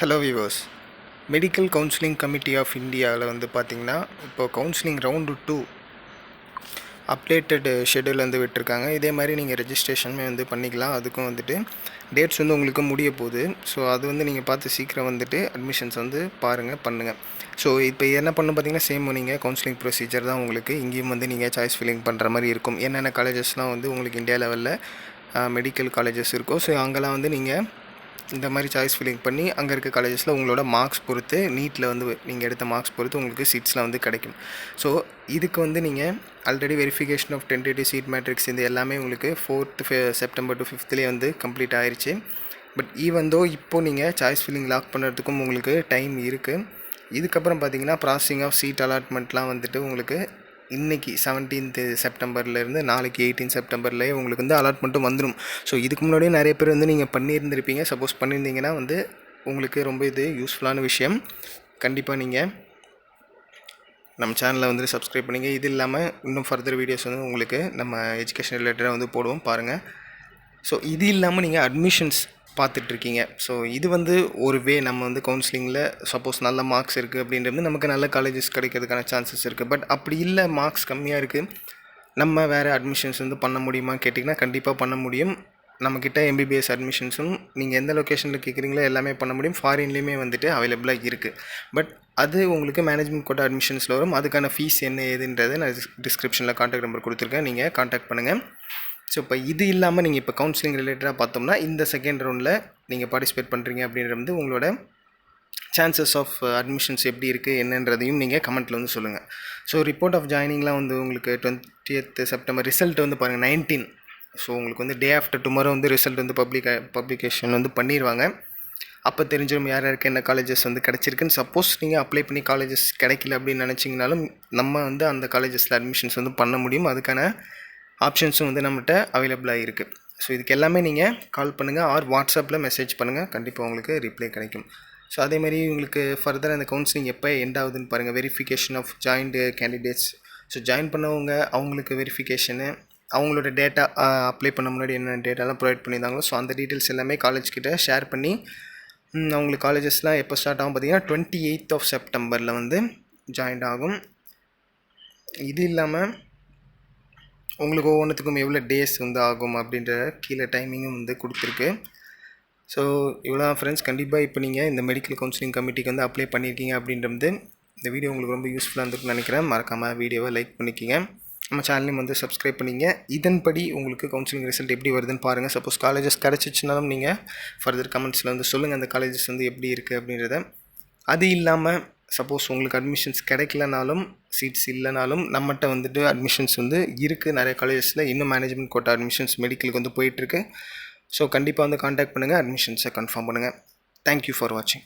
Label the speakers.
Speaker 1: Hello viewers. Medical counselling committee of இந்தியாவில் வந்து பார்த்திங்கன்னா இப்போது கவுன்சிலிங் ரவுண்டு 2 அப்டேட்டட் ஷெடியூல் வந்து விட்டுருக்காங்க. இதே மாதிரி நீங்கள் ரெஜிஸ்ட்ரேஷனுமே வந்து பண்ணிக்கலாம். அதுக்கும் வந்துட்டு டேட்ஸ் வந்து உங்களுக்கு முடிய போகுது. ஸோ அது வந்து நீங்கள் பார்த்து சீக்கிரம் வந்துட்டு அட்மிஷன்ஸ் வந்து பண்ணுங்கள். ஸோ இப்போ என்ன பண்ணணும் பார்த்திங்கன்னா சேம் நீங்கள் கவுன்சிலிங் ப்ரொசீஜர் தான் உங்களுக்கு இங்கேயும் வந்து நீங்கள் சாய்ஸ் ஃபில்லிங் பண்ணுற மாதிரி இருக்கும். என்னென்ன காலேஜஸ்லாம் வந்து உங்களுக்கு இந்தியா லெவலில் மெடிக்கல் காலேஜஸ் இருக்கோ ஸோ அங்கெல்லாம் வந்து நீங்கள் இந்த மாதிரி சாய்ஸ் ஃபில்லிங் பண்ணி அங்கே இருக்க காலேஜஸில் உங்களோட மார்க்ஸ் பொறுத்து நீட்டில் வந்து நீங்கள் எடுத்த மார்க்ஸ் பொறுத்து உங்களுக்கு சீட்ஸ்லாம் வந்து கிடைக்கும். ஸோ இதுக்கு வந்து நீங்கள் already verification of tentative seat matrix இந்த எல்லாமே உங்களுக்கு 4th செப்டம்பர் to 5th வந்து கம்ப்ளீட் ஆயிடுச்சு. பட் ஈவன் இப்போது நீங்கள் சாய்ஸ் ஃபில்லிங் லாக் பண்ணுறதுக்கும் உங்களுக்கு டைம் இருக்குது. இதுக்கப்புறம் பார்த்தீங்கன்னா ப்ராசஸிங் ஆஃப் சீட் அலாட்மெண்ட்லாம் வந்துட்டு உங்களுக்கு இன்றைக்கி 17th செப்டம்பர்லேருந்து நாளைக்கு 18th செப்டம்பர்லேயே உங்களுக்கு வந்து அலாட்மெண்ட்டும் வந்துடும். ஸோ இதுக்கு முன்னாடியே நிறைய பேர் வந்து நீங்கள் பண்ணியிருந்திருப்பீங்க. சப்போஸ் பண்ணியிருந்தீங்கன்னா வந்து உங்களுக்கு ரொம்ப இது யூஸ்ஃபுல்லான விஷயம். கண்டிப்பாக நீங்கள் நம்ம சேனலில் வந்து சப்ஸ்கிரைப் பண்ணிங்க. இது இல்லாமல் இன்னும் ஃபர்தர் வீடியோஸ் வந்து உங்களுக்கு நம்ம எஜுகேஷன் ரிலேட்டடாக வந்து போடுவோம் பாருங்கள். ஸோ இது இல்லாமல் நீங்கள் அட்மிஷன்ஸ் பார்த்துட்ருக்கீங்க. ஸோ இது வந்து ஒரு நம்ம வந்து கவுன்சிலிங்கில் சப்போஸ் நல்ல மார்க்ஸ் இருக்குது அப்படின்றது நமக்கு நல்ல காலேஜஸ் கிடைக்கிறதுக்கான சான்சஸ் இருக்குது. பட் அப்படி இல்லை, மார்க்ஸ் கம்மியாக இருக்குது, நம்ம வேறு அட்மிஷன்ஸ் வந்து பண்ண முடியுமா கேட்டிங்கன்னா கண்டிப்பாக பண்ண முடியும். நம்மக்கிட்ட எம்பிபிஎஸ் அட்மிஷன்ஸும் நீங்கள் எந்த லொக்கேஷனில் கேட்குறீங்களோ எல்லாமே பண்ண முடியும். ஃபாரின்லேயுமே வந்துட்டு அவைலபிளாக இருக்குது. பட் அது உங்களுக்கு மேனேஜ்மெண்ட் கோட்டா அட்மிஷன்ஸில் வரும். அதுக்கான ஃபீஸ் என்ன ஏதுன்றதை நான் டிஸ்கிரிப்ஷனில் கான்டாக்ட் நம்பர் கொடுத்துருக்கேன், நீங்கள் கான்டாக்ட் பண்ணுங்கள். ஸோ இப்போ இது இல்லாமல் நீங்கள் இப்போ கவுன்சிலிங் ரிலேட்டடாக பார்த்தோம்னா இந்த செகண்ட் ரவுண்டில் நீங்கள் பார்ட்டிசிபேட் பண்ணுறீங்க அப்படின்றது உங்களோட சான்சஸ் ஆஃப் அட்மிஷன்ஸ் எப்படி இருக்குது என்னன்றதையும் நீங்கள் கமெண்ட்டில் வந்து சொல்லுங்கள். ஸோ ரிப்போர்ட் ஆஃப் ஜாயினிங்லாம் வந்து உங்களுக்கு 20th செப்டம்பர் ரிசல்ட் வந்து பாருங்கள் 19. ஸோ உங்களுக்கு வந்து டே ஆஃப்டர் டுமாரோ வந்து ரிசல்ட் வந்து பப்ளிகேஷன் வந்து பண்ணிடுவாங்க. அப்போ தெரிஞ்சிடும் யார் யாருக்கு என்ன காலேஜஸ் வந்து கிடச்சிருக்குன்னு. சப்போஸ் நீங்கள் அப்ளை பண்ணி காலேஜஸ் கிடைக்கல அப்படின்னு நினச்சிங்கனாலும் நம்ம வந்து அந்த காலேஜஸில் அட்மிஷன்ஸ் வந்து பண்ண முடியும். அதுக்கான ஆப்ஷன்ஸும் வந்து நம்மகிட்ட அவைலபிளாக இருக்குது. ஸோ இதுக்கு எல்லாமே நீங்கள் கால் பண்ணுங்கள் ஆர் வாட்ஸ்அப்பில் மெசேஜ் பண்ணுங்கள், கண்டிப்பாக உங்களுக்கு ரிப்ளை கிடைக்கும். ஸோ அதேமாதிரி உங்களுக்கு ஃபர்தர் அந்த கவுன்சிலிங் எப்போ எண்ட் ஆகுதுன்னு பாருங்கள். Verification of joined candidates. So join பண்ணவங்க அவங்களுக்கு வெரிஃபிகேஷனு, அவங்களோட டேட்டா அப்ளை பண்ண முன்னாடி என்னென்ன டேட்டாலாம் ப்ரொவைட் பண்ணியிருந்தாங்களோ ஸோ அந்த டீட்டெயில்ஸ் எல்லாமே காலேஜ்கிட்ட ஷேர் பண்ணி அவங்களுக்கு காலேஜஸ்லாம் எப்போ ஸ்டார்ட் ஆகும் பார்த்தீங்கன்னா 28th செப்டம்பரில் வந்து ஜாயின் ஆகும். இது இல்லாமல் உங்களுக்கு ஒவ்வொன்றுத்துக்கும் எவ்வளோ டேஸ் வந்து ஆகும் அப்படின்ற கீழே டைமிங்கும் வந்து கொடுத்துருக்கு. ஸோ இவ்வளோ ஃப்ரெண்ட்ஸ், கண்டிப்பாக இப்போ நீங்கள் இந்த மெடிக்கல் கவுன்சிலிங் கமிட்டிக்கு வந்து அப்ளை பண்ணியிருக்கீங்க அப்படின்றது இந்த வீடியோ உங்களுக்கு ரொம்ப யூஸ்ஃபுல்லாக இருந்துக்குன்னு நினைக்கிறேன். மறக்காமல் வீடியோவை லைக் பண்ணிக்கிங்க, நம்ம சேனலையும் வந்து சப்ஸ்கிரைப் பண்ணிங்க. இதன்படி உங்களுக்கு கவுன்சிலிங் ரிசல்ட் எப்படி வருதுன்னு பாருங்கள். சப்போஸ் காலேஜஸ் கிடச்சிச்சுனாலும் நீங்கள் ஃபர்தர் கமெண்ட்ஸில் வந்து சொல்லுங்கள் அந்த காலேஜஸ் வந்து எப்படி இருக்குது அப்படின்றத. அது இல்லாமல் சப்போஸ் உங்களுக்கு அட்மிஷன்ஸ் கிடைக்கலனாலும் சீட்ஸ் இல்லைனாலும் நம்மகிட்ட வந்துட்டு அட்மிஷன்ஸ் வந்து இருக்குது நிறைய காலேஜஸில். இன்னும் மேனேஜ்மெண்ட் கோட்டா அட்மிஷன்ஸ் மெடிக்கலுக்கு வந்து போயிட்டுருக்கு. ஸோ கண்டிப்பாக வந்து கான்டாக்ட் பண்ணுங்கள், அட்மிஷன்ஸை கன்ஃபார்ம் பண்ணுங்கள். தேங்க்யூ ஃபார் வாட்சிங்.